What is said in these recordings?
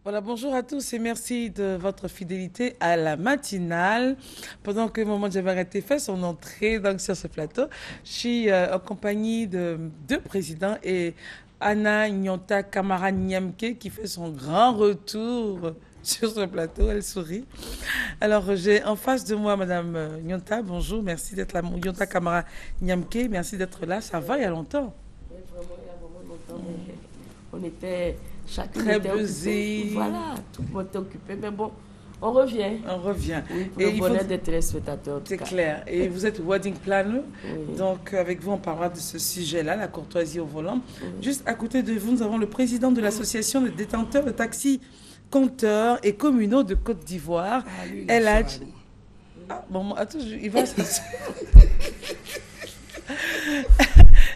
Voilà, bonjour à tous et merci de votre fidélité à la matinale. Pendant que Maman Diabareté fait son entrée donc, sur ce plateau, je suis en compagnie de deux présidents et Anna Nyonta Kamara Nyamke qui fait son grand retour sur ce plateau. Elle sourit. Alors, j'ai en face de moi Madame Nyonta. Bonjour, merci d'être là. Nyonta Kamara Nyamke, merci d'être là. Ça va, il y a longtemps. Oui, vraiment, il y a vraiment longtemps. On était chacun Très était busy. occupé. Voilà, tout le monde était occupé. Mais bon, on revient. On revient. Oui, pour Et le bonheur des téléspectateurs. C'est clair. Et vous êtes wedding planner. Oui. Donc, avec vous, on parlera de ce sujet-là, la courtoisie au volant. Juste à côté de vous, nous avons le président de l'association des détenteurs de taxis, compteurs et communaux de Côte d'Ivoire. El Hadj. Ah, bon, attends, il va se...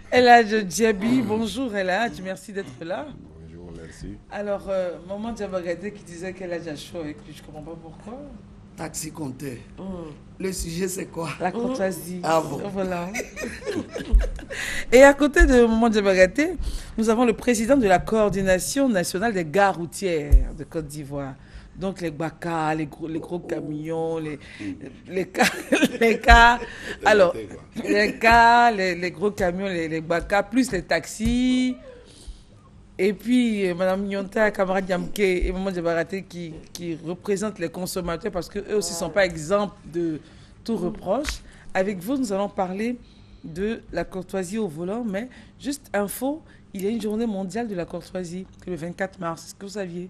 El Hadj Diaby, bonjour El Hadj, merci d'être là. Bonjour, merci. Alors, Maman Diabagadé qui disait qu'El Hadj a chaud avec lui, je ne comprends pas pourquoi. Taxi compteur. Le sujet, c'est quoi? La courtoisie. Ah bon? Voilà. Et à côté de Maman Diabagadé, nous avons le président de la coordination nationale des gares routières de Côte d'Ivoire. Donc les BACA, les gros camions, les cars, alors les cars, les gros camions, les BACA, plus les taxis. Et puis Mme Nyonta Kamara Nyamke et Maman Diabareté qui représentent les consommateurs parce qu'eux aussi ne sont pas exempts de tout reproche. Avec vous, nous allons parler de la courtoisie au volant, mais juste info, il y a une journée mondiale de la courtoisie, le 24 mars. Est-ce que vous saviez?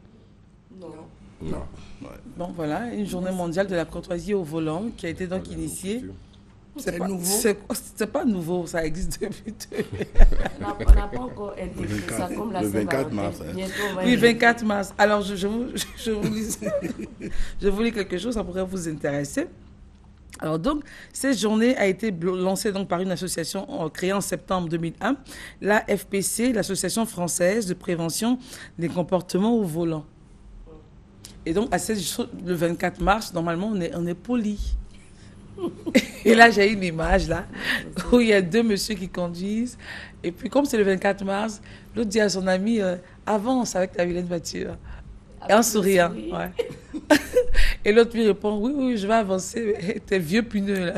Non. Non. Bon, voilà, une journée mondiale de la courtoisie au volant qui a été donc initiée. C'est nouveau? C'est pas nouveau, ça existe depuis. On n'a pas encore intégré ça comme la Le 24 Saint-Valentin. mars, hein. Bientôt, on va Oui, y 24 mars. Alors, je vous lis quelque chose, ça pourrait vous intéresser. Alors donc, cette journée a été lancée donc par une association créée en septembre 2001, la FPC, l'Association française de prévention des comportements au volant. Et donc, le 24 mars, normalement, on est poli. Et là, j'ai une image, là, où il y a deux messieurs qui conduisent. Et puis, comme c'est le 24 mars, l'autre dit à son ami, avance avec ta vilaine voiture. Et en souriant. Ouais. Et l'autre lui répond, oui, je vais avancer. T'es vieux puneux, là.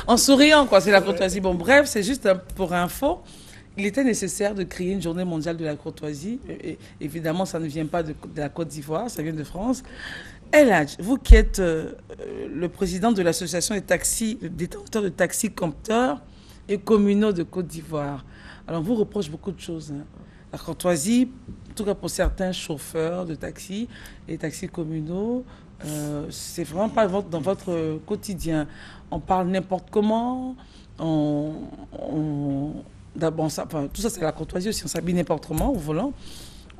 En souriant, quoi, c'est la courtoisie. Bon, bref, c'est juste pour info. Il était nécessaire de créer une journée mondiale de la courtoisie. Et évidemment, ça ne vient pas de la Côte d'Ivoire, ça vient de France. El Hadj, vous qui êtes le président de l'association des taxis, détenteurs de taxis compteurs et communaux de Côte d'Ivoire. Alors, on vous reproche beaucoup de choses. Hein. La courtoisie, en tout cas pour certains chauffeurs de taxis et taxis communaux, c'est vraiment pas dans votre quotidien. On parle n'importe comment, d'abord, tout ça c'est la courtoisie aussi, on s'habille n'importe comment au volant.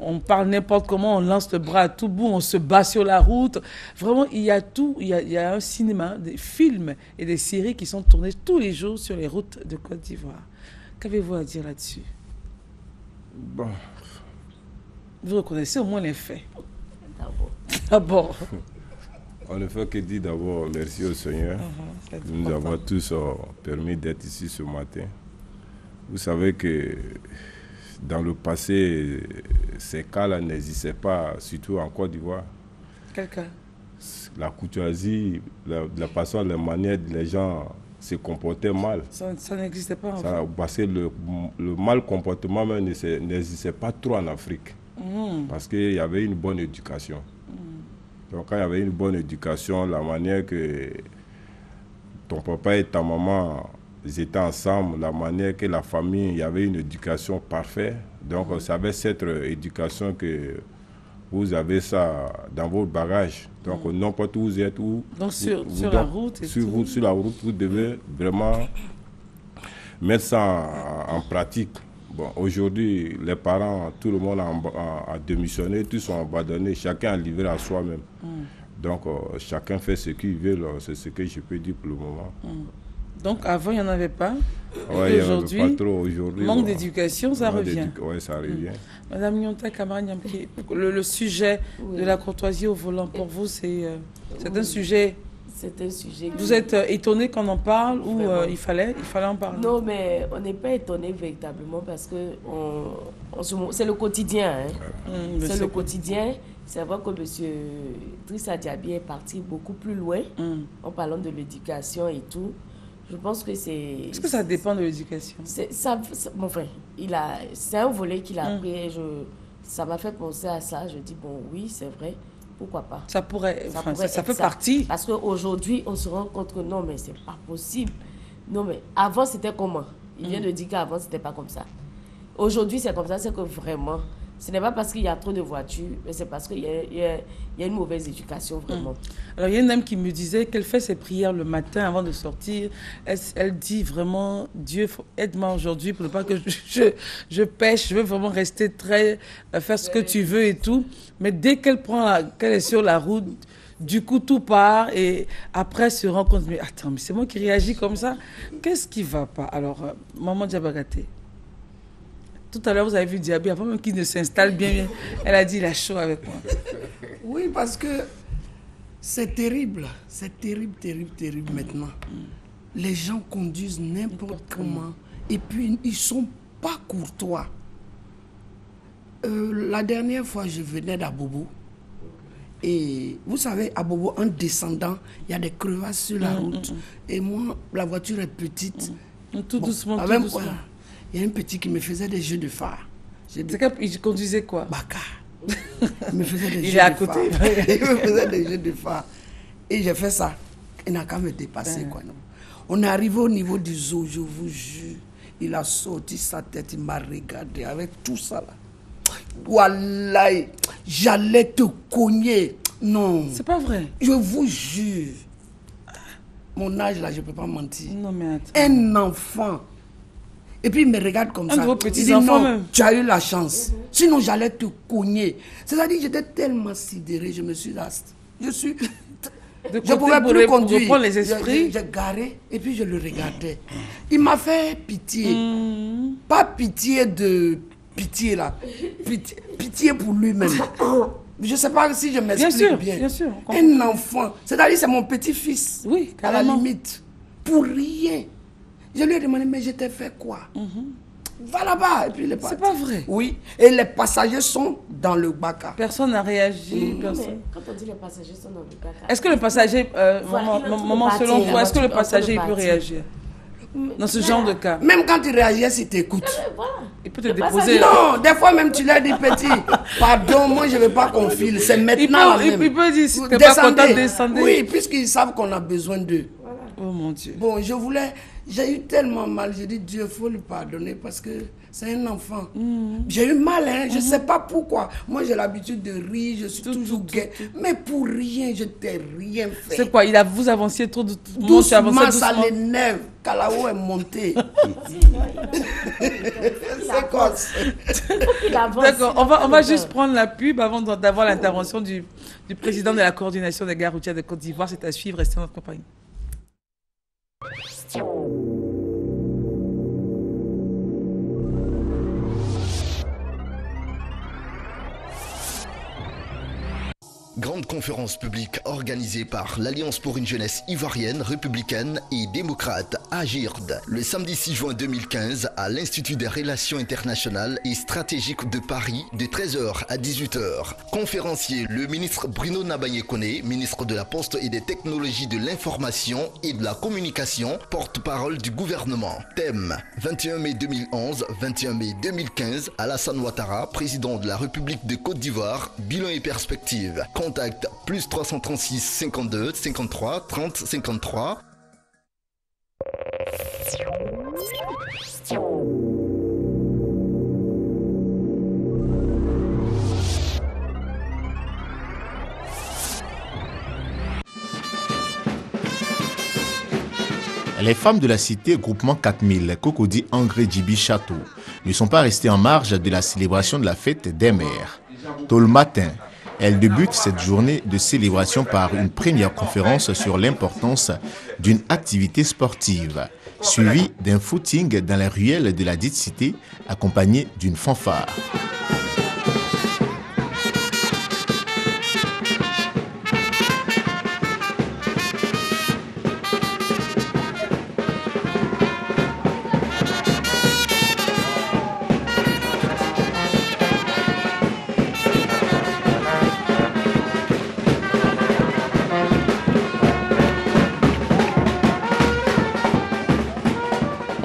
On parle n'importe comment, on lance le bras à tout bout, on se bat sur la route. Vraiment, il y a tout. Il y a un cinéma, des films et des séries qui sont tournés tous les jours sur les routes de Côte d'Ivoire. Qu'avez-vous à dire là-dessus? Bon. Vous reconnaissez au moins les faits. D'abord. D'abord. On ne fait que dire d'abord merci au Seigneur de nous avoir tous permis d'être ici ce matin. Vous savez que dans le passé, ces cas-là n'existaient pas, surtout en Côte d'Ivoire. Quel cas? La courtoisie, la façon, la manière dont les gens se comportaient mal. Ça n'existait pas en fait. Parce que le mal comportement même n'existait pas trop en Afrique. Parce qu'il y avait une bonne éducation. Donc quand il y avait une bonne éducation, la manière que ton papa et ta maman ils étaient ensemble, la manière que la famille, il y avait une éducation parfaite. Donc, c'est avec cette éducation que vous avez ça dans votre bagage. Donc, n'importe où vous êtes, donc sur la route sur la route, vous devez vraiment mettre ça en pratique. Bon, aujourd'hui, les parents, tout le monde a démissionné, tous sont abandonnés, chacun a livré à soi-même. Donc, chacun fait ce qu'il veut, c'est ce que je peux dire pour le moment. Donc avant, il n'y en avait pas. Ouais, il n'y en avait pas trop aujourd'hui. Manque d'éducation, ça revient. Oui, ça revient. Madame Nyonta Kamara Nyamke, le sujet de la courtoisie au volant, pour vous, c'est un sujet... C'est un sujet... Vous êtes étonné qu'on en parle ou il fallait en parler? Non, mais on n'est pas étonné véritablement parce que c'est le quotidien. Hein. C'est le quotidien. c'est vrai que M. Drissa Diaby est parti beaucoup plus loin en parlant de l'éducation et tout. Je pense que c'est... Est-ce que ça dépend de l'éducation? Bon, enfin, c'est un volet qu'il a pris et ça m'a fait penser à ça. Je dis, bon, oui, c'est vrai, pourquoi pas. Ça fait partie. Parce qu'aujourd'hui, on se rend compte que non, mais c'est pas possible. Non, mais avant, c'était comment? Il vient de dire qu'avant, c'était pas comme ça. Aujourd'hui, c'est comme ça, c'est que vraiment... Ce n'est pas parce qu'il y a trop de voitures, mais c'est parce qu'il y a une mauvaise éducation, vraiment. Alors, il y a une dame qui me disait qu'elle fait ses prières le matin avant de sortir. Elle dit vraiment, Dieu, aide-moi aujourd'hui pour ne pas que je pêche. Je veux vraiment rester faire ce que tu veux et tout. Mais dès qu'elle est sur la route, du coup, tout part et après, elle se rend compte, mais attends, mais c'est moi qui réagis comme ça. Qu'est-ce qui ne va pas? Alors, Maman Diabagaté. Tout à l'heure, vous avez vu Diaby, avant même qu'il ne s'installe bien, elle a dit, il a chaud avec moi. Oui, parce que c'est terrible. C'est terrible, terrible, terrible maintenant. Les gens conduisent n'importe comment. Et puis, ils ne sont pas courtois. La dernière fois, je venais d'Abobo. Et vous savez, à Bobo, en descendant, il y a des crevasses sur la route. Et moi, la voiture est petite. Tout doucement, tout doucement. Il y a un petit qui me faisait des jeux de phare. Il conduisait quoi? Baka. Il me faisait des jeux de phare. Il est à côté. Il me faisait des jeux de phare. Et j'ai fait ça. Il n'a qu'à me dépasser. Quoi, non. On est arrivé au niveau du zoo, je vous jure. Il a sorti sa tête, il m'a regardé avec tout ça là. Wallahi, j'allais te cogner. Non. C'est pas vrai. Je vous jure. Mon âge là, je ne peux pas mentir. Non mais attends. Un enfant. Et puis il me regarde comme ça. Un de vos petits enfants non, même. Tu as eu la chance. Sinon j'allais te cogner. C'est-à-dire que j'étais tellement sidéré, je me suis là. Je ne pouvais plus conduire. Pour les esprits. J'ai garé et puis je le regardais. Il m'a fait pitié. Pas pitié de pitié là. Pitié pour lui-même. Je ne sais pas si je m'explique bien. Bien sûr. Un enfant. C'est-à-dire c'est mon petit-fils. Oui, à la limite. Pour rien. Je lui ai demandé, mais je t'ai fait quoi? Va là-bas. Et puis il est parti. C'est pas vrai. Oui. Et les passagers sont dans le baka. Personne n'a réagi. Personne. Quand on dit les passagers sont dans le baka. Est-ce que le passager, maman, selon toi, est-ce que le passager il peut réagir dans ce genre de cas? Même quand il réagit, s'il t'écoute. Il peut te déposer. Non, des fois même tu l'as dit petit. Pardon, moi je ne veux pas qu'on file. C'est maintenant. Il peut dire, si tu n'es pas content, descendez. Oui, puisqu'ils savent qu'on a besoin d'eux. Oh mon Dieu. Bon, j'ai eu tellement mal, j'ai dit Dieu, il faut lui pardonner parce que c'est un enfant. J'ai eu mal, hein, je ne sais pas pourquoi. Moi j'ai l'habitude de rire, je suis toujours gai. Mais pour rien, je t'ai rien fait. C'est quoi, vous avanciez trop doucement, ça l'énerve. Kalao est monté. C'est quoi ça? D'accord, on va juste prendre la pub avant d'avoir l'intervention du président de la coordination des gares routières de Côte d'Ivoire. C'est à suivre, restez dans notre compagnie. Grande conférence publique organisée par l'Alliance pour une jeunesse ivoirienne, républicaine et démocrate, AGIRD, le samedi 6 juin 2015 à l'Institut des Relations internationales et stratégiques de Paris de 13h à 18h. Conférencier, le ministre Bruno Nabayekone, ministre de la Poste et des Technologies de l'Information et de la Communication, porte-parole du gouvernement. Thème 21 mai 2011, 21 mai 2015, Alassane Ouattara, président de la République de Côte d'Ivoire, bilan et perspectives. Contact plus 336 52 53 30 53. Les femmes de la cité groupement 4000 Cocody Angré Djibi Château ne sont pas restées en marge de la célébration de la fête des mères. Tôt le matin, elles débutent cette journée de célébration par une première conférence sur l'importance d'une activité sportive, suivie d'un footing dans la ruelle de la dite cité, accompagné d'une fanfare.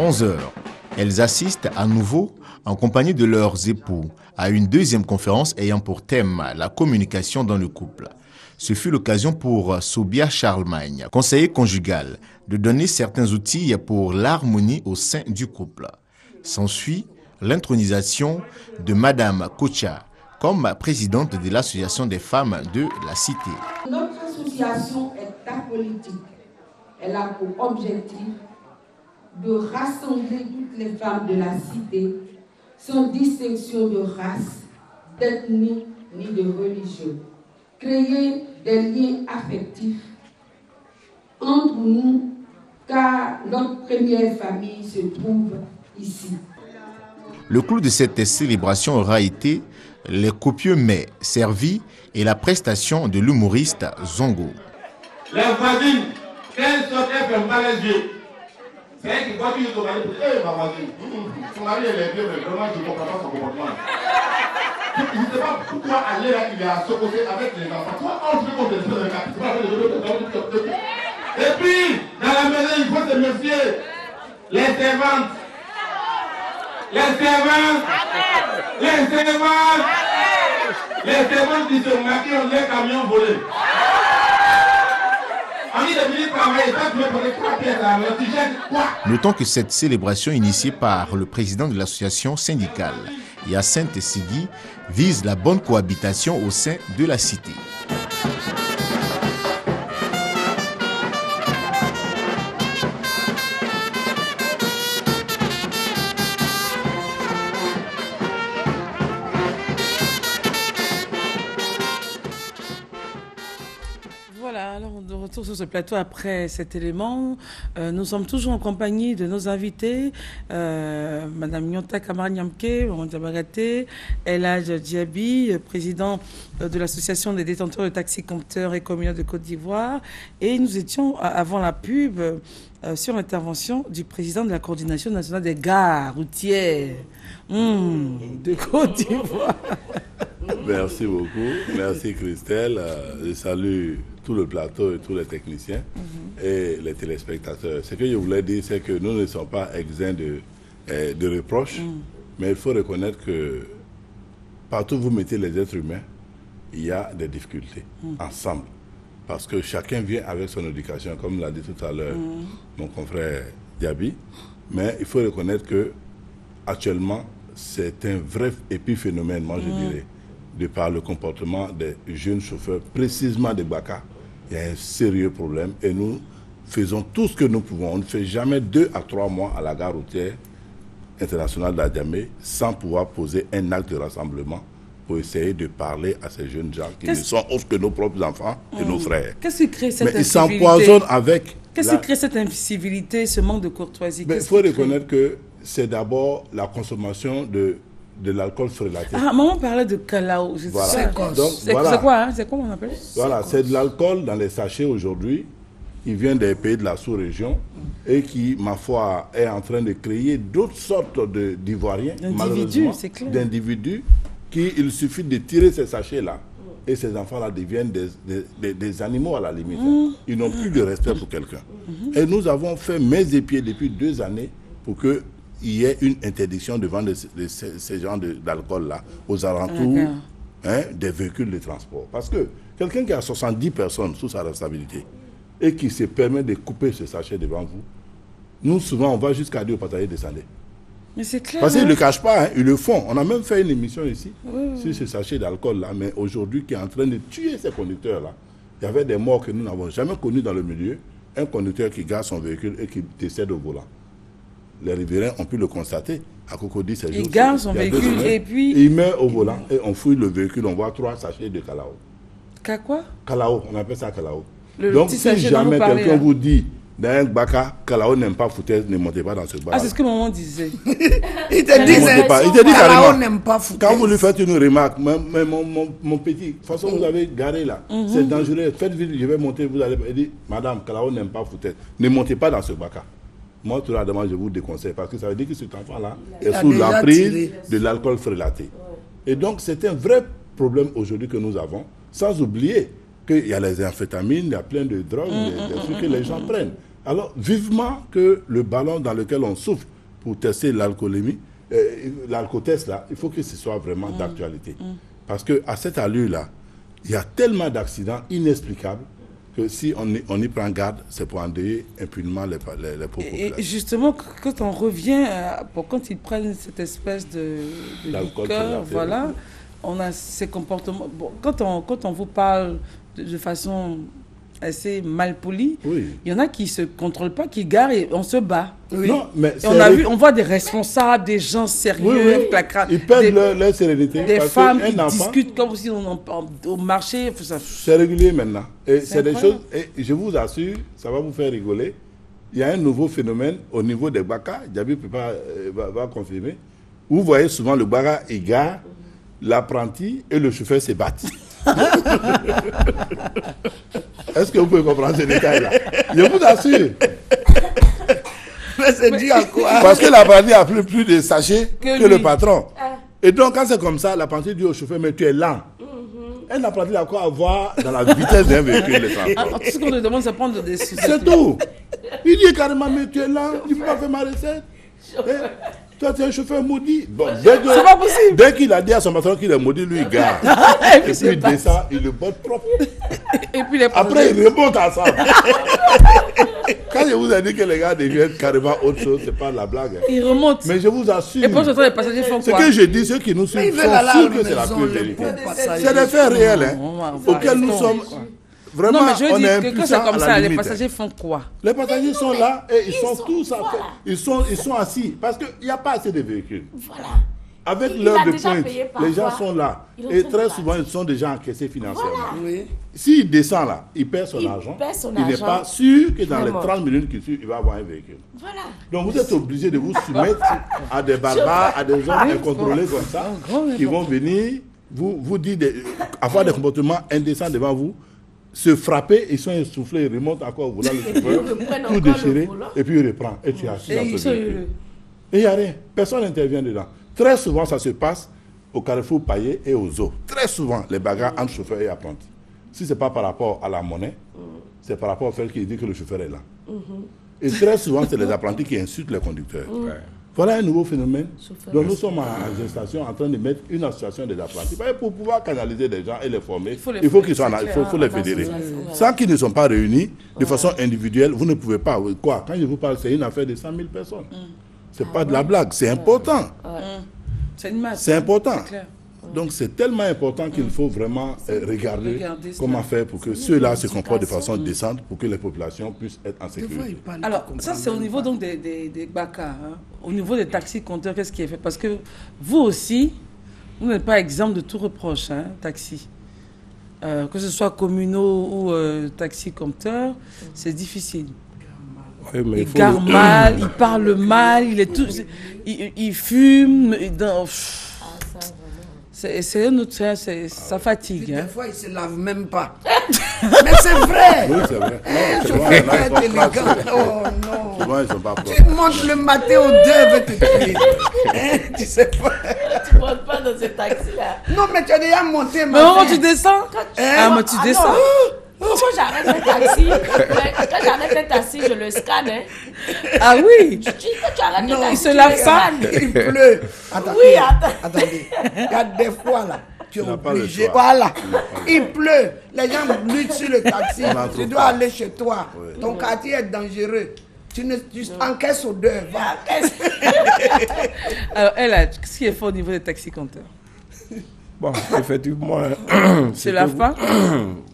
11h, elles assistent à nouveau, en compagnie de leurs époux, à une deuxième conférence ayant pour thème la communication dans le couple. Ce fut l'occasion pour Sobia Charlemagne, conseiller conjugal, de donner certains outils pour l'harmonie au sein du couple. S'ensuit l'intronisation de Madame Kocha comme présidente de l'Association des femmes de la Cité. Notre association est apolitique. Elle a pour objectif de rassembler toutes les femmes de la Cité sans distinction de race, d'ethnie ni de religion. Créer des liens affectifs entre nous, car notre première famille se trouve ici. Le clou de cette célébration aura été les copieux mets servis et la prestation de l'humoriste Zongo. Les voisines, qu'elles sortent, elles ne ferment pas les yeux. C'est elle qui voit que son mari dit, hé ma voisine, son mari elle est bien, mais vraiment je ne comprends pas son comportement. Je ne sais pas pourquoi aller là, il est à s'opposer avec les enfants. Toi, entre contre les enfants. Et puis, dans la maison, il faut se méfier. Les servantes. Les servantes. Les servantes. Les servantes qui se maquillent ont des camions volés. Notons que cette célébration initiée par le président de l'association syndicale, Hyacinthe Sidi, vise la bonne cohabitation au sein de la cité. Sur ce plateau après cet élément, nous sommes toujours en compagnie de nos invités, Madame Nyonta Kamara Nyamke, Diabarate, Elhadj Diaby, président de l'association des détenteurs de taxis compteurs et communaux de Côte d'Ivoire, et nous étions avant la pub sur l'intervention du président de la coordination nationale des gares routières de Côte d'Ivoire. Merci beaucoup, merci Christelle, je salue tout le plateau et tous les techniciens et les téléspectateurs. Ce que je voulais dire, c'est que nous ne sommes pas exempts de reproches, mais il faut reconnaître que partout où vous mettez les êtres humains, il y a des difficultés ensemble. Parce que chacun vient avec son éducation, comme l'a dit tout à l'heure mon confrère Diaby. Mais il faut reconnaître que actuellement, c'est un vrai épiphénomène, moi je dirais, de par le comportement des jeunes chauffeurs, précisément des Baka. Il y a un sérieux problème et nous faisons tout ce que nous pouvons. On ne fait jamais 2 à 3 mois à la gare routière internationale d'Adjamé sans pouvoir poser un acte de rassemblement pour essayer de parler à ces jeunes gens qui ne sont autres que nos propres enfants et nos frères. Qu'est-ce qui crée cette incivilité? Mais ils s'empoisonnent avec... Qu'est-ce qui crée cette incivilité, ce manque de courtoisie? Il faut reconnaître que c'est d'abord la consommation de l'alcool frélaté. Ah, maman parlait de Kalao. Voilà. C'est quoi, hein? C'est quoi on appelle? Voilà, c'est de l'alcool dans les sachets aujourd'hui. Il vient des pays de la sous-région et qui, ma foi, est en train de créer d'autres sortes d'Ivoiriens, malheureusement, d'individus, il suffit de tirer ces sachets-là et ces enfants-là deviennent des animaux à la limite. Ils n'ont plus de respect pour quelqu'un. Et nous avons fait mains et pieds depuis 2 années pour que il y ait une interdiction de vendre ces genres d'alcool-là aux alentours des véhicules de transport. Parce que quelqu'un qui a 70 personnes sous sa responsabilité et qui se permet de couper ce sachet devant vous, nous, souvent, on va jusqu'à dire au passager descendez. Mais c'est clair. Parce qu'ils ne le cachent pas, ils le font. On a même fait une émission ici sur ce sachet d'alcool-là, mais aujourd'hui, qui est en train de tuer ces conducteurs-là. Il y avait des morts que nous n'avons jamais connus dans le milieu. Un conducteur qui garde son véhicule et qui décède au volant. Les riverains ont pu le constater. À Cocody, c'est il garde son véhicule et puis... Il meurt au volant et on fouille le véhicule, on voit 3 sachets de Kalao. Quoi? Kalao, on appelle ça Kalao. Donc si jamais quelqu'un vous dit, dans un Baka, Kalao n'aime pas foutaise, ne montez pas dans ce bar. Ah, c'est ce que maman disait. Il te dit Kalao n'aime pas foutaise. Quand vous lui faites une remarque, mais mon petit, de toute façon vous avez garé là, c'est dangereux, faites vite, je vais monter, vous allez dire, madame, Kalao n'aime pas foutaise, ne montez pas dans ce Baka. Moi, tout la demande, je vous déconseille parce que ça veut dire que cet enfant-là est sous l'emprise de l'alcool frélaté. Et donc, c'est un vrai problème aujourd'hui que nous avons, sans oublier qu'il y a les amphétamines, il y a plein de drogues, des trucs que les gens prennent. Alors, vivement que le ballon dans lequel on souffle pour tester l'alcoolémie, l'alcotest là, il faut que ce soit vraiment d'actualité. Parce qu'à cette allure-là, il y a tellement d'accidents inexplicables que si on y prend garde, c'est pour endeuiller impunément les populations. Et justement, quand on revient, quand ils prennent cette espèce de liqueur, voilà, on a ces comportements. Bon, quand on vous parle de façon assez mal polie, il y en a qui ne se contrôlent pas, qui garent et on se bat. Non, mais on voit des responsables, des gens sérieux, ils perdent leur sérénité. Des femmes qui discutent comme si on au marché. C'est régulier maintenant. Et c'est des choses, et je vous assure, ça va vous faire rigoler. Il y a un nouveau phénomène au niveau des Baka, Djabi va confirmer. Vous voyez souvent le Baka égare, l'apprenti et le chauffeur se battent. Est-ce que vous pouvez comprendre ces détails-là? Je vous assure. Mais c'est dû à quoi? Parce que l'apprenti a plus de sachets que le patron. Et donc, quand c'est comme ça, l'apprenti dit au chauffeur, mais tu es lent. Un apprenti a quoi à voir dans la vitesse d'un véhicule. Tout ce qu'on te demande, c'est prendre des soucis. C'est tout. Il dit carrément, mais tu es lent, tu ne peux pas faire ma recette. Toi, tu es un chauffeur maudit. Bon, c'est pas possible. Dès qu'il a dit à son patron qu'il est maudit, lui, il gare. Et puis il descend, il le botte propre. Et puis après, il remonte ensemble. Quand je vous ai dit que les gars deviennent carrément autre chose, c'est pas la blague. Ils remontent. Mais je vous assure. Et pour ce temps, les passagers font quoi? Ce que je dis, ceux qui nous suivent sont sûrs que c'est la pure vérité. C'est des faits réels auxquels nous sommes. Vraiment, non, mais je veux dire que quand c'est comme ça, limite. Les passagers font quoi? Les passagers sont là et ils sont tous ils sont assis parce qu'il n'y a pas assez de véhicules. Voilà. Avec l'heure de pointe, les gens sont là. Et très souvent, ils sont déjà encaissés financièrement. Voilà. S'il descend là, il perd son argent. Il n'est pas sûr que dans les 30 minutes qui suivent, il va avoir un véhicule. Voilà. Donc vous êtes obligé de vous soumettre à des barbares, à des gens incontrôlés comme ça, qui vont venir vous dire, avoir des comportements indécents devant vous, se frapper, ils sont essoufflés, ils remontent encore au volant, le chauffeur, tout déchiré, et puis il reprend. Et tu es assis dans ce véhicule. Et il n'y a rien. Personne n'intervient dedans. Très souvent, ça se passe au Carrefour Paillé et aux eaux. Très souvent, les bagarres entre chauffeurs et apprentis. Si ce n'est pas par rapport à la monnaie, c'est par rapport au fait qu'il dit que le chauffeur est là. Et très souvent, c'est les apprentis qui insultent les conducteurs. Voilà un nouveau phénomène. Donc nous sommes en gestation en train de mettre une association des apprentis. Pour pouvoir canaliser des gens et les former, il faut qu'ils soient là, il faut les fédérer. Sans qu'ils ne sont pas réunis de façon individuelle, vous ne pouvez pas. Quoi? Quand je vous parle, c'est une affaire de 100 000 personnes. Ce n'est pas de la blague, c'est important. C'est important. Donc c'est tellement important qu'il faut vraiment regarder comment faire pour que ceux-là se comportent de façon décente pour que les populations puissent être en sécurité. Alors ça c'est au niveau donc des BACA. Hein. Au niveau des taxis-compteurs, qu'est-ce qui est fait? Parce que vous aussi, vous n'êtes pas exemple de tout reproche, hein, taxi. Que ce soit communaux ou taxi-compteurs, c'est difficile. Oui, mais il gare mal, il parle mal, il fume. C'est un autre, ça fatigue. Des fois, il ne se lave même pas. Mais c'est vrai. Oui, c'est vrai. Oh non. Souvent, ils sont pas propres. Tu montes le matin au 2 avec tes pieds. Tu sais pas. Tu ne montes pas dans ce taxi-là. Non, mais tu as déjà monté. Mais comment tu descends? Mais tu descends. Quand j'arrête un taxi, je le scanne. Hein. Ah oui? Quand tu arrêtes le taxi, il se lave pas. Il pleut. Attendez, oui, attendez. Il y a des fois là, tu es obligé. Voilà. Il pleut. Les gens luttent sur le taxi. Tu dois aller chez toi. Oui. Ton quartier est dangereux. Tu encaisses odeur. Alors, elle, qu'est-ce qui est fort au niveau des taxis-compteurs? Bon, effectivement. Tu ne laves pas?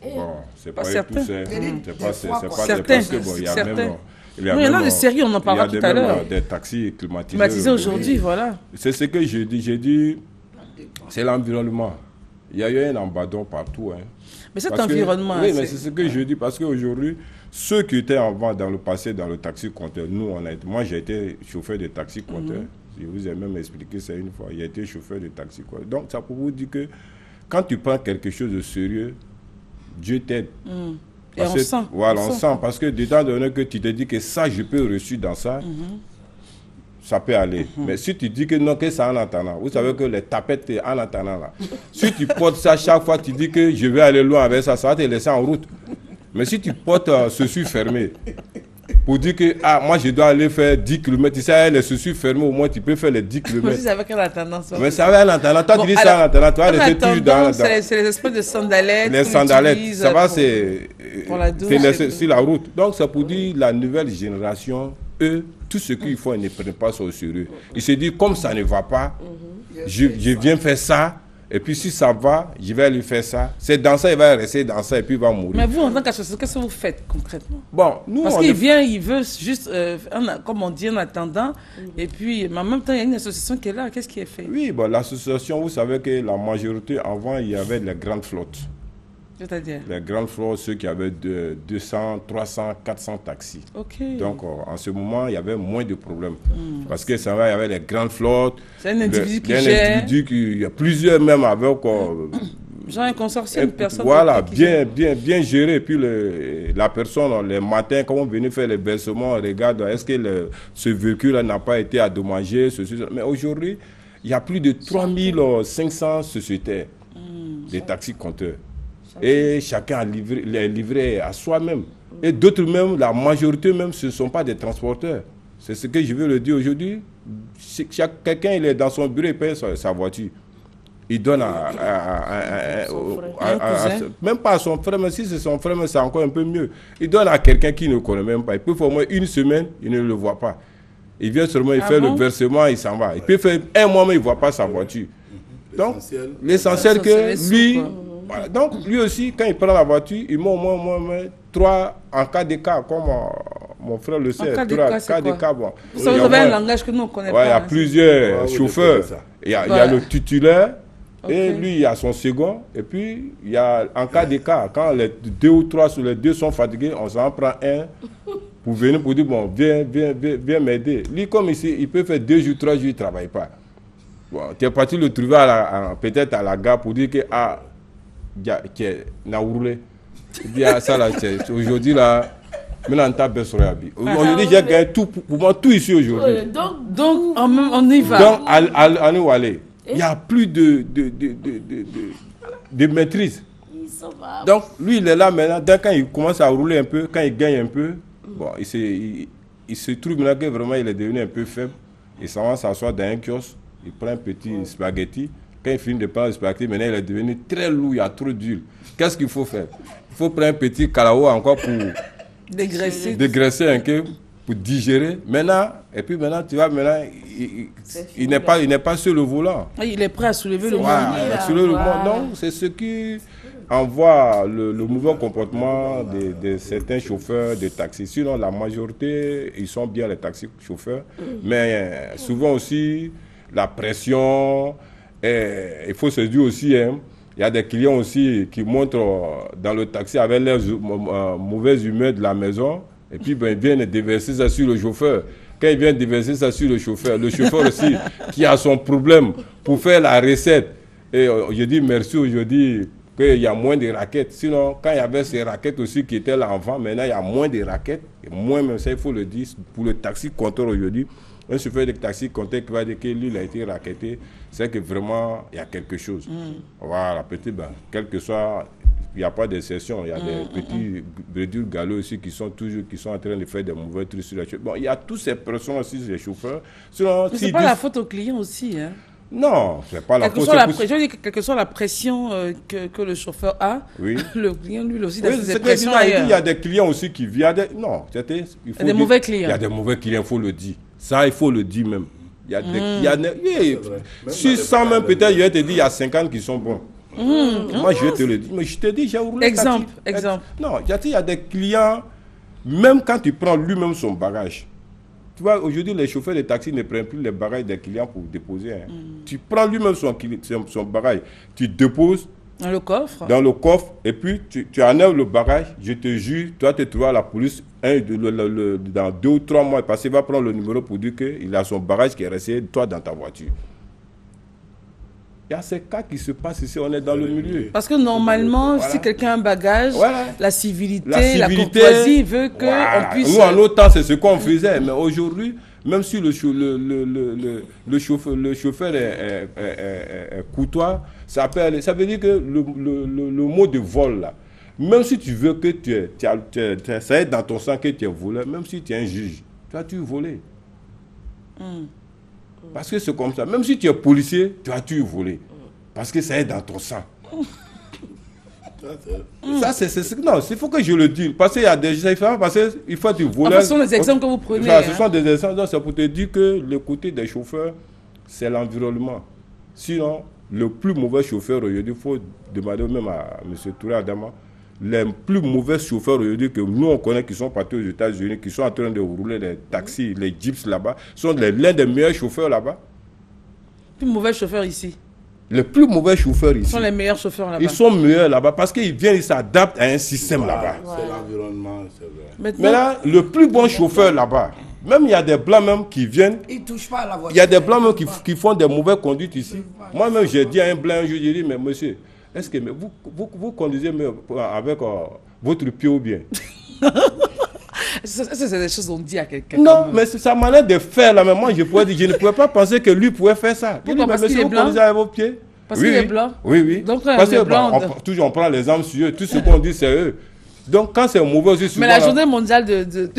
Bon, c'est pas certains. C'est pas certains. Parce que bon, il y a même. Il y en a des séries, on en parlera tout à l'heure. Des taxis climatisés. Climatisés aujourd'hui, voilà. C'est ce que je dis. J'ai dit, c'est l'environnement. Il y a eu un abandon partout. Hein. Mais cet environnement. Oui, mais c'est ce que je dis parce qu'aujourd'hui, ceux qui étaient avant, dans le passé, dans le taxi-compteur, moi j'ai été chauffeur de taxi-compteur. Je vous ai même expliqué ça une fois. Il a été chauffeur de taxi-compteur. Donc, ça pour vous dire que quand tu prends quelque chose de sérieux, Dieu t'aide. Et on sent. Voilà, on sent. Parce que d'étant donné que tu te dis que ça, je peux reçu dans ça, ça peut aller. Mais si tu dis que non, que c'est en attendant, vous savez que les tapettes, en attendant là. Si tu portes ça chaque fois, tu dis que je vais aller loin avec ça, ça va te laisser en route. Mais si tu portes ceci fermé, pour dire que moi je dois aller faire 10 km. Tu sais, les chaussures fermées, au moins tu peux faire les 10 km. Moi, je savais qu'elle a tendance. Mais ça va, elle a tendance. Toi, tu dis ça, elle a tendance. Toi, elle toujours dans. C'est les espèces de sandalettes. Les sandalettes, ça va, c'est sur la route. Donc, c'est pour dire la nouvelle génération, eux, tout ce qu'ils font, ils ne prennent pas ça au sérieux. Ils se disent, comme ça ne va pas, je viens faire ça. Et puis si ça va, je vais lui faire ça. C'est dans ça, il va rester dans ça et puis il va mourir. Mais vous, en tant qu'association, qu'est-ce que vous faites concrètement? Bon, nous, parce qu'il vient, il veut juste, comme on dit, en attendant. Et puis, mais en même temps, il y a une association qui est là. Qu'est-ce qui est fait? Oui, bon, l'association, vous savez que la majorité, avant, il y avait les grandes flottes. C'est-à-dire? Les grandes flottes, ceux qui avaient 200, 300, 400 taxis. Okay. Donc, en ce moment, il y avait moins de problèmes. Parce que ça va, il y avait les grandes flottes. C'est un individu qui gère. Il y a plusieurs même avec... genre un consortium de personnes. Voilà, bien géré. Et puis, la personne, les matins, quand on venait faire les versements, on regarde, est-ce que ce véhicule n'a pas été endommagé, ceci. Mais aujourd'hui, il y a plus de 3500 sociétaires de taxis compteurs. Et chacun est livré à soi-même. Et d'autres même, la majorité même, ce ne sont pas des transporteurs. C'est ce que je veux le dire aujourd'hui. Quelqu'un, il est dans son bureau, il paye sa voiture. Il donne même pas à son frère, mais si c'est son frère, c'est encore un peu mieux. Il donne à quelqu'un qui ne connaît même pas. Il peut faire au moins une semaine, il ne le voit pas. Il vient seulement, il fait le versement, il s'en va. Il peut faire un mois, mais il ne voit pas sa voiture. Donc, l'essentiel que lui... Voilà. Donc, lui aussi, quand il prend la voiture, il met au moins 3 en cas de cas, comme mon frère le sait. En cas de cas, bon. Vous avez un langage que nous, on ne connaît pas. Il y a plusieurs chauffeurs. Il y a le titulaire, et lui, il y a son second. Et puis, il y a en cas de cas, quand les 2 ou 3 sur les 2 sont fatigués, on s'en prend un pour venir pour dire, bon, viens m'aider. Lui, comme ici, il peut faire 2 jours, 3 jours, il ne travaille pas. Bon, tu es parti le trouver peut-être à la gare pour dire que, qui est Naourlé. Il dit, ça là, aujourd'hui là, maintenant tu as besoin de aujourd'hui, j'ai gagné tout, pour moi, tout ici aujourd'hui. Donc, on y va. Donc, à nous aller. Il n'y a plus de maîtrise. Donc, lui, il est là maintenant. Dès quand il commence à rouler un peu, quand il gagne un peu, bon, il se trouve maintenant que vraiment il est devenu un peu faible. Il s'en va s'asseoir dans un kiosque, il prend un petit spaghetti. Quand il finit de prendre le spaghetti, maintenant il est devenu très lourd, il y a trop d'huile. Qu'est-ce qu'il faut faire? Il faut prendre un petit calao encore pour dégraisser un peu, pour digérer. Maintenant, et puis maintenant, tu vois, il n'est pas sur le volant. Il est prêt à soulever le monde. Donc, c'est ce qui envoie le mauvais comportement de certains chauffeurs de taxi. Sinon, la majorité, ils sont bien les taxis chauffeurs. Mais souvent aussi, la pression... Et il faut se dire aussi, il y a des clients aussi qui montrent dans le taxi avec leurs mauvaises humeurs de la maison. Et puis, ils viennent déverser ça sur le chauffeur. Quand ils viennent déverser ça sur le chauffeur aussi qui a son problème pour faire la recette. Et je dis merci aujourd'hui qu'il y a moins de raquettes. Sinon, quand il y avait ces raquettes aussi qui étaient là avant, maintenant il y a moins de raquettes. Et moins même ça, il faut le dire, pour le taxi compteur aujourd'hui. Un chauffeur de taxi compteur qui va dire que lui, il a été raquetté, c'est que vraiment, il y a quelque chose. Voilà, petit, quel que soit, il n'y a pas d'exception. Il y a des petits bredouilles galeux aussi qui sont en train de faire des mauvais trucs sur la chauffeur. Bon, il y a toutes ces personnes aussi, les chauffeurs. Sinon, mais c'est pas la faute au client aussi, hein? Non, c'est pas la faute. Je veux dire, quelle que soit la pression que le chauffeur a, le client, lui aussi, a ses pressions ailleurs. Il y a des clients aussi qui viennent. Non, il y a des mauvais clients. Il y a des mauvais clients, il faut le dire. Ça, il faut le dire même. Il y a sur 100 même, peut-être, je vais te dire, il y a 50 qui sont bons. Moi, je vais te le dire. Mais je te dis, j'ai roulé. Exemple. Non, il y a des clients, même quand tu prends lui-même son bagage. Tu vois, aujourd'hui, les chauffeurs de taxi ne prennent plus les bagages des clients pour déposer. Tu prends lui-même son bagage, tu déposes dans le coffre, et puis tu enlèves le bagage. Je te jure, toi, tu trouves à la police dans 2 ou 3 mois, parce qu'il va prendre le numéro pour dire qu'il a son bagage qui est resté, toi, dans ta voiture. Il y a ces cas qui se passent ici, on est dans le milieu. Parce que normalement, si quelqu'un a un bagage, la civilité, la courtoisie veut qu'on puisse... Nous, en notre temps, c'est ce qu'on faisait. Mais aujourd'hui, même si le chauffeur est courtois, ça veut dire que le mot de vol, là, Même si tu veux que ça est dans ton sang que tu es voleur, même si tu es un juge, tu as tué volé. Parce que c'est comme ça. Même si tu es policier, tu as tué volé. Parce que ça est dans ton sang. Ça, non, il faut que je le dise. Parce qu'il y a des gens, parce qu'il faut du voleur. Ce sont des exemples que vous prenez. Ce sont des exemples, c'est pour te dire que le côté des chauffeurs, c'est l'environnement. Sinon, le plus mauvais chauffeur aujourd'hui, il faut demander même à M. Touré Adama, les plus mauvais chauffeurs aujourd'hui que nous on connaît qui sont partis aux États-Unis, qui sont en train de rouler les taxis, les jeeps là-bas, sont l'un des meilleurs chauffeurs là-bas. Les plus mauvais chauffeurs ici. Les plus mauvais chauffeurs ici. Ils sont les meilleurs chauffeurs là-bas. Ils sont meilleurs là-bas parce qu'ils viennent, ils s'adaptent à un système là-bas. C'est l'environnement, c'est vrai. Mais là, le plus bon chauffeur là-bas, même il y a des blancs même qui viennent. Ils touchent pas à la voiture. Il y a des blancs même qui font des mauvaises conduites ici. Moi-même, j'ai dit à un blanc, je lui ai dit, mais monsieur, est-ce que vous conduisez avec votre pied ou bien? C'est des choses qu'on dit à quelqu'un. Non, mais c'est sa manière de faire là. Mais moi, je ne pouvais pas penser que lui pouvait faire ça. Pourquoi? Parce qu'il est blanc? Vous avec vos pieds? Parce qu'il est blanc? Oui, oui. Donc, parce que toujours on prend les armes sur eux. Tout ce qu'on dit, c'est eux. Donc, quand c'est mauvais aussi, souvent... Mais la journée mondiale de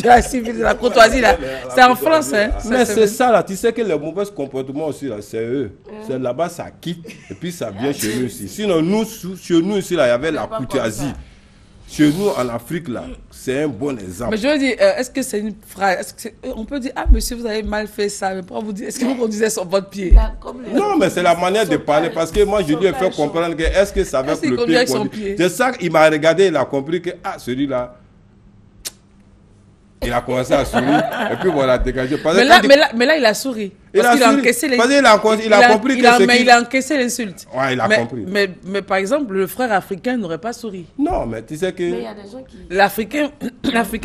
la civile, de la courtoisie, là, c'est en France. Hein. Mais c'est ça, là. Tu sais que les mauvais comportements aussi, là, c'est eux. C'est là-bas, ça quitte, et puis ça vient chez nous ici. Sinon, chez nous ici, là, il y avait la courtoisie. Chez nous, en Afrique, là, c'est un bon exemple. Mais je veux dire, est-ce que c'est une phrase, on peut dire, ah, monsieur, vous avez mal fait ça, mais pourquoi vous dites, est-ce que vous conduisez sur votre pied? Non, mais c'est la manière de parler, parce que moi, je lui ai fait comprendre que, est-ce que ça avec le pied? C'est ça qu'il m'a regardé, il a compris que, ah, celui-là, il a commencé à sourire, et puis voilà, dégagé. Mais là, il a souri. Parce qu'il a encaissé les... il a compris que mais il a encaissé l'insulte. Ouais, il a compris. Mais par exemple, le frère africain n'aurait pas souri. Non, mais tu sais que... Mais il y a des gens qui... L'Africain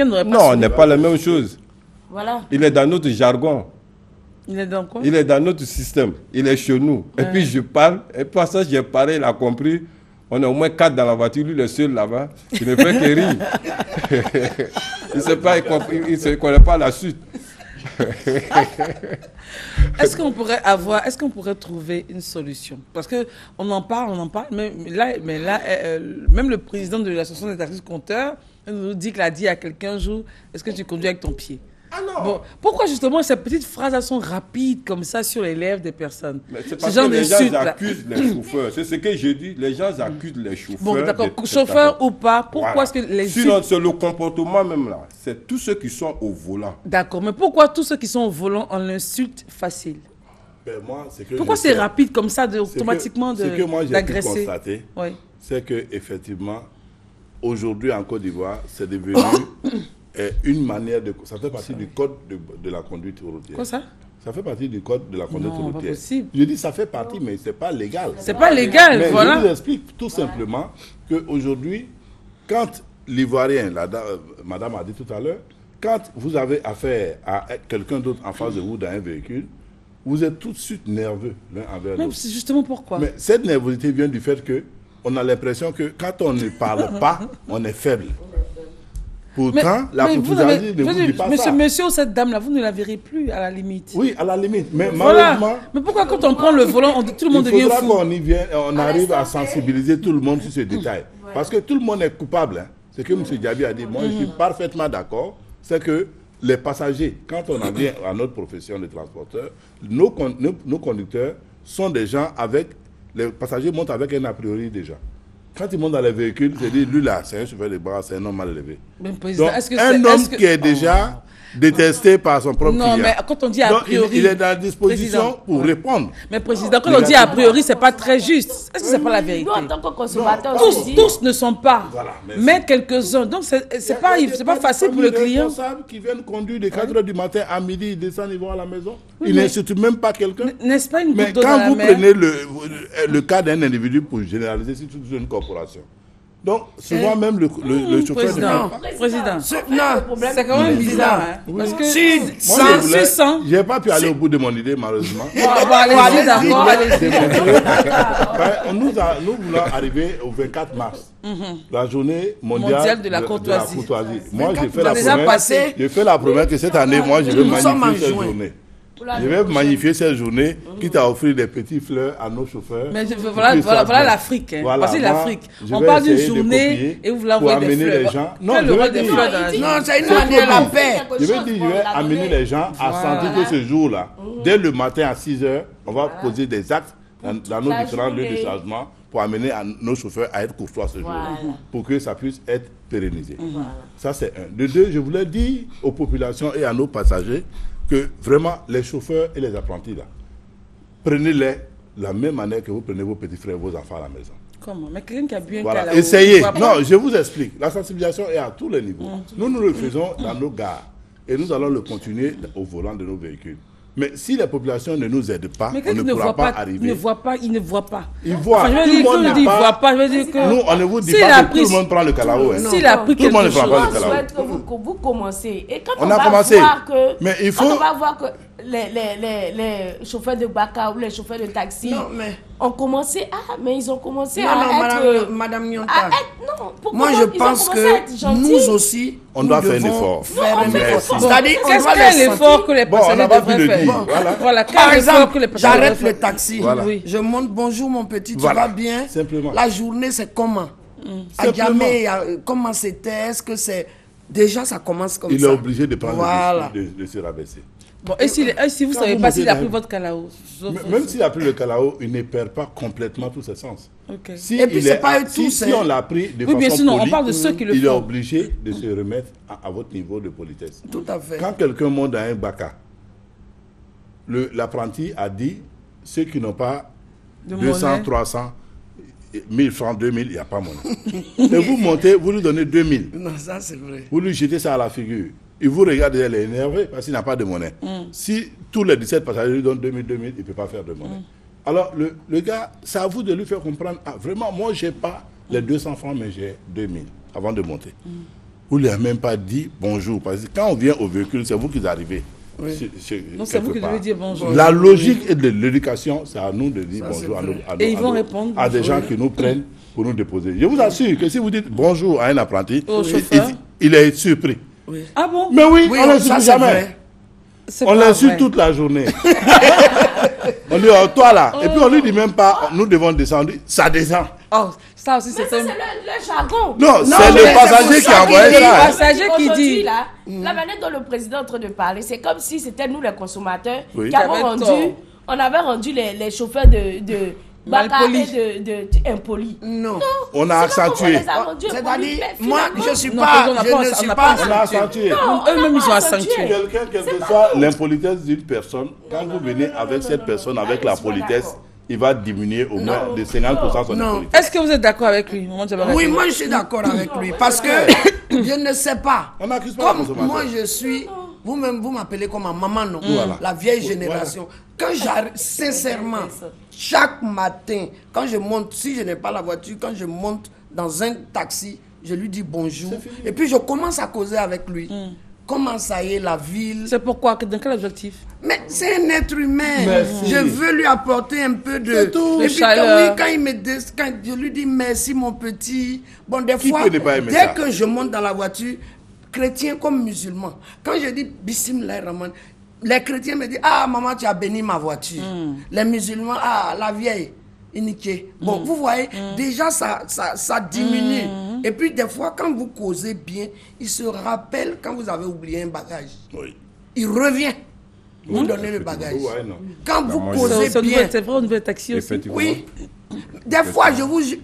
n'aurait pas souri. Non, on n'est pas la même chose. Voilà. Il est dans notre jargon. Il est dans quoi? Il est dans notre système. Il est chez nous. Et puis je parle, et puis ça, j'ai parlé, il a compris. On est au moins 4 dans la voiture, lui le seul là-bas, qui ne fait que rire. Il ne connaît pas la suite. Est-ce qu'on pourrait trouver une solution? Parce qu'on en parle, mais là, même le président de l'association des taxis compteurs nous dit qu'il a dit à quelqu'un un jour, est-ce que tu conduis avec ton pied? Ah non. Bon, pourquoi justement ces petites phrases sont rapides comme ça sur les lèvres des personnes? C'est parce que les gens accusent les chauffeurs. C'est ce que je dis. Les gens accusent les chauffeurs. Bon, d'accord. Chauffeur ou pas, pourquoi est-ce que les... Sinon, c'est le comportement même là. C'est tous ceux qui sont au volant. D'accord. Mais pourquoi tous ceux qui sont au volant ont l'insulte facile? Pourquoi c'est rapide comme ça, automatiquement d'agresser? Ce que moi j'ai pu constater, c'est qu'effectivement, aujourd'hui en Côte d'Ivoire, c'est devenu... une manière de... Ça fait partie du code de la conduite routière. Quoi ça? Ça fait partie du code de la conduite routière. Pas possible. Je dis ça fait partie, mais c'est pas légal. C'est pas légal, mais voilà. Je vous explique tout simplement qu'aujourd'hui, quand l'Ivoirien, madame a dit tout à l'heure, quand vous avez affaire à quelqu'un d'autre en face de vous dans un véhicule, vous êtes tout de suite nerveux l'un envers l'autre. C'est justement pourquoi. Mais cette nervosité vient du fait qu'on a l'impression que quand on ne parle pas, on est faible. Pourtant, la courtoisie ne vous dit pas ça. Monsieur ou cette dame-là, vous ne la verrez plus à la limite. Oui, à la limite. Mais voilà. Malheureusement... Mais pourquoi quand on prend le volant, tout le monde devient fou? Il faudra qu'on arrive à sensibiliser tout le monde sur ce détail. Parce que tout le monde est coupable. Hein. C'est que M. Diaby a dit. Moi, je suis parfaitement d'accord. C'est que les passagers, quand on en vient à notre profession de transporteur, nos conducteurs sont des gens avec... Les passagers montent avec un a priori déjà. Quand ils montent dans les véhicules, c'est dit, lui là, c'est un chauffeur de bras, c'est un homme mal élevé. Donc, un homme qui est déjà détesté par son propre client. Non, mais quand on dit a priori... il est dans la disposition pour répondre. Mais président, quand on dit a priori, c'est pas très juste. Est-ce que c'est pas la vérité? Nous, en tant que consommateurs, tous ne sont pas. Voilà, mais quelques-uns. Donc, c'est pas facile pour le client. Les responsables qui viennent conduire de 4 h du matin à midi, ils descendent, ils vont à la maison. Ils n'insultent même pas quelqu'un. N'est-ce pas une Mais quand vous prenez le cas d'un individu pour généraliser, c'est toute une corporation. Donc, souvent même le chauffeur de président. C'est quand même bizarre. Hein? Parce que je n'ai pas pu aller au bout de mon idée, malheureusement. Allez, d'accord. Nous voulons arriver au 24 mars, la journée mondiale de la courtoisie. Moi, j'ai fait la promesse que cette année, moi, je vais magnifier cette journée. Je vais magnifier cette journée, quitte à offrir des petits fleurs à nos chauffeurs. Mais voilà l'Afrique. Hein. Voilà, c'est l'Afrique. On parle d'une journée et vous voulez envoyer des fleurs. Les gens. Non, je vais dire, non, c'est une manière la paix. Je vais dire, je vais amener les gens à sentir que ce jour-là, dès le matin à 6 h, on va poser des actes dans nos différents lieux de chargement pour amener nos chauffeurs à être courtois ce jour-là, pour que ça puisse être pérennisé. Ça, c'est un. De deux, je voulais dire aux populations et à nos passagers que vraiment, les chauffeurs et les apprentis, là, prenez-les de la même manière que vous prenez vos petits frères et vos enfants à la maison. Comment? Mais quelqu'un qui a bu un voilà. Calao, Essayez. Non, je vous explique. La sensibilisation est à tous les niveaux. Nous le faisons dans nos gares et nous allons le continuer au volant de nos véhicules. Mais si les populations ne nous aident pas, on ne pourra pas arriver. Il ne voit pas. Il voit. Enfin, tout le monde ne voit pas. Je veux dire que nous, on ne vous dit pas que tout le monde prend le Calao. S'il a pris quelque chose, je souhaite que vous commencez. Et quand on a commencé. Mais il faut... Quand on va voir que les chauffeurs de Baka ou les chauffeurs de taxi ont commencé. Ah, mais ils ont commencé à être... Madame Nyonta. Moi, je pense que nous aussi, on doit faire un effort. C'est-à-dire, qu'est-ce que l'effort que les passagers devraient faire? Voilà. Par exemple, j'arrête le taxi. Je monte, bonjour mon petit, tu vas bien? Simplement. La journée, c'est comment? À Djamé, comment c'était? Est-ce que c'est... Déjà, ça commence comme ça. Il est obligé de prendre de se rabaisser. Bon, et si vous ne savez pas s'il a pris votre Calao? Même s'il a pris le Calao, il ne perd pas complètement tous ses sens. Okay. Et puis, c'est pas eux tous. Si on l'a pris de façon bien sûr, polie, on parle de ceux qui le font. Il est obligé de se remettre à votre niveau de politesse. Tout à fait. Quand quelqu'un monte dans un Baka, l'apprenti a dit, ceux qui n'ont pas 200, 300, 1000 francs, 2000, il n'y a pas monnaie. Et vous montez, vous lui donnez 2000. Non, ça c'est vrai. Vous lui jetez ça à la figure. Il vous regarde et il est énervé parce qu'il n'a pas de monnaie. Si tous les 17 passagers lui donnent 2000, il ne peut pas faire de monnaie. Alors, le gars, c'est à vous de lui faire comprendre, ah, vraiment, moi, je n'ai pas les 200 francs, mais j'ai 2000 avant de monter. Vous ne lui avez même pas dit bonjour. Parce que quand on vient au véhicule, c'est vous qui arrivez. Oui. Donc c'est vous qui devez dire bonjour. La logique et de l'éducation, c'est à nous de dire bonjour à des gens qui nous prennent pour nous déposer. Je vous assure que si vous dites bonjour à un apprenti, il est surpris. Oui. Ah bon? Mais oui, on l'insulte jamais. On l'insulte toute la journée. On dit, oh, toi là. Et puis on lui dit même pas, nous devons descendre. Ça descend. Oh, ça aussi c'est le jargon. Non, c'est le passager qui a envoyé ça. C'est le passager qui dit. La manière dont le président est en train de parler, c'est comme si c'était nous les consommateurs qui avons on avait rendu les chauffeurs de Baka et de impolis. Non. On a accentué. C'est-à-dire, moi, je ne suis pas. On a accentué. Eux-mêmes, ils ont accentué. Quelqu'un, quelle que soit l'impolitesse d'une personne, quand vous venez avec cette personne, avec la politesse, il va diminuer au moins de 50% son impolitesse. Est-ce que vous êtes d'accord avec lui? Oui, moi, je suis d'accord avec lui. Parce que je ne sais pas. On n'accuse pas comme moi, je suis... Vous-même, vous m'appelez comme ma maman, non? La vieille génération. Quand j'arrive, sincèrement, chaque matin, quand je monte, si je n'ai pas la voiture, quand je monte dans un taxi, je lui dis bonjour. Et puis je commence à causer avec lui. Comment ça y est, la ville? C'est pourquoi? Dans quel objectif? Mais c'est un être humain. Merci. Je veux lui apporter un peu de... Tout. Et puis quand je lui dis merci, mon petit. Bon, des fois, dès que je monte dans la voiture, chrétiens comme musulmans, quand je dis Bismillah Rahman, les chrétiens me disent, ah maman, tu as béni ma voiture. Les musulmans, ah la vieille, iniquée. Bon, vous voyez, déjà ça diminue. Et puis des fois, quand vous causez bien, il se rappelle quand vous avez oublié un bagage. Oui. Il revient. Vous donnez le bagage. Quand vous causez bien. C'est vrai au nouveau taxi aussi. Oui. Des fois,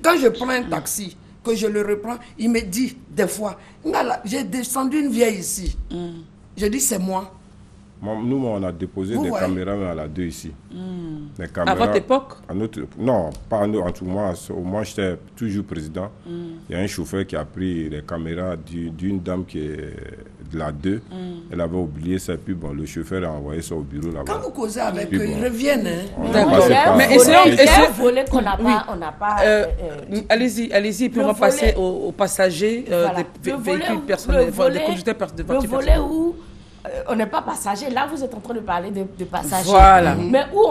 quand je prends un taxi, que je le reprends, il me dit des fois, j'ai descendu une vieille ici. Je dis, c'est moi. Nous, on a déposé des caméras à la 2 ici. Des caméras, à votre époque? Non, pas en tout cas. Au moins, j'étais toujours président. Il y a un chauffeur qui a pris les caméras d'une dame qui est de la 2. Elle avait oublié ça. Puis bon, le chauffeur a envoyé ça au bureau là-bas. Quand vous causez avec eux, ils reviennent. D'accord. Mais essayons. Volet qu'on n'a pas. Allez-y, puis on va passer aux passagers des véhicules personnels, des conducteurs de voitures personnelles. Le volet où on n'est pas passager. Là, vous êtes en train de parler de passagers. Voilà. Mais où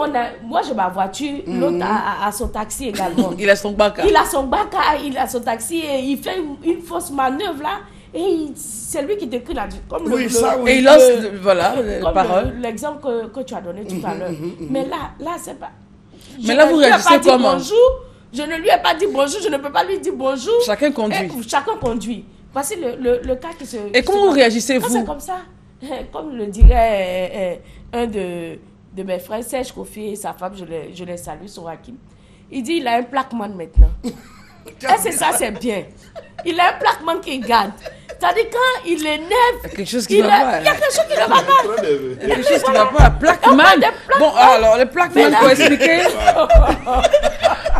moi, j'ai ma voiture, l'autre a son taxi également. Il a son Baka. Il a son Baka, il a son taxi et il fait une fausse manœuvre là. Et c'est lui qui décrit la... Comme Oui, ça, oui. Et il lance, voilà, les comme paroles. l'exemple que tu as donné tout à l'heure. Mais là, c'est pas... Mais là, vous réagissez comment? Bonjour, je ne lui ai pas dit bonjour, je ne peux pas lui dire bonjour. Chacun conduit. Chacun conduit. Voici le cas qui se... Et comment vous réagissez, vous? C'est comme ça. Comme le dirait un de mes frères, Serge Kofi et sa femme, je les salue, Sorakim. Il dit il a un plaquement maintenant. Et c'est ça, c'est bien. Il a un plaquement qui garde. C'est-à-dire quand il énerve, il y a quelque chose qui va pas. Il y a quelque chose qui ne va pas. Il y a quelque chose qui ne va pas. Plaquement. Bon, alors, le plaquement, il faut expliquer.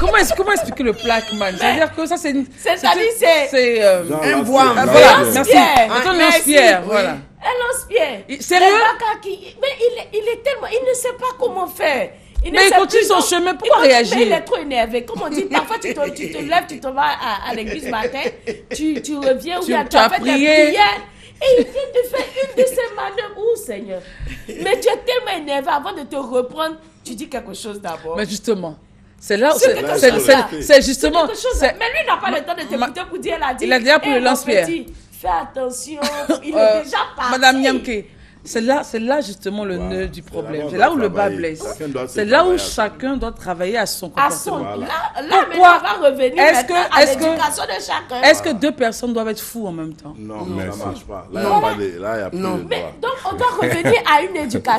Comment expliquer le plaquement? C'est-à-dire que ça, c'est... C'est un bois. Voilà, merci. Un lance-pierre, voilà. Un lance-pierre. Sérieux? Mais il est tellement... Il ne sait pas comment faire. Mais il continue son chemin, pourquoi réagir? Mais il est trop énervé. Comme on dit, parfois tu te lèves, tu te vas à l'église matin, tu reviens, ou tu as fait des prières, et il vient de faire une de ces manœuvres. Oh Seigneur. Mais tu es tellement énervé, avant de te reprendre, tu dis quelque chose d'abord. Mais justement, c'est là où c'est justement... Mais lui n'a pas le temps de t'écouter pour dire, il a déjà pris le lance-pierre. Fais attention, il est déjà parti. Madame Nyamke, c'est là justement le nœud du problème. C'est là où le bas blesse. C'est là où chacun doit travailler à son comportement. Là, on va revenir à l'éducation de chacun. Est-ce que deux personnes doivent être fous en même temps? Non, ça ne marche pas. Là, il n'y a plus de droit. Donc, on doit revenir à une éducation.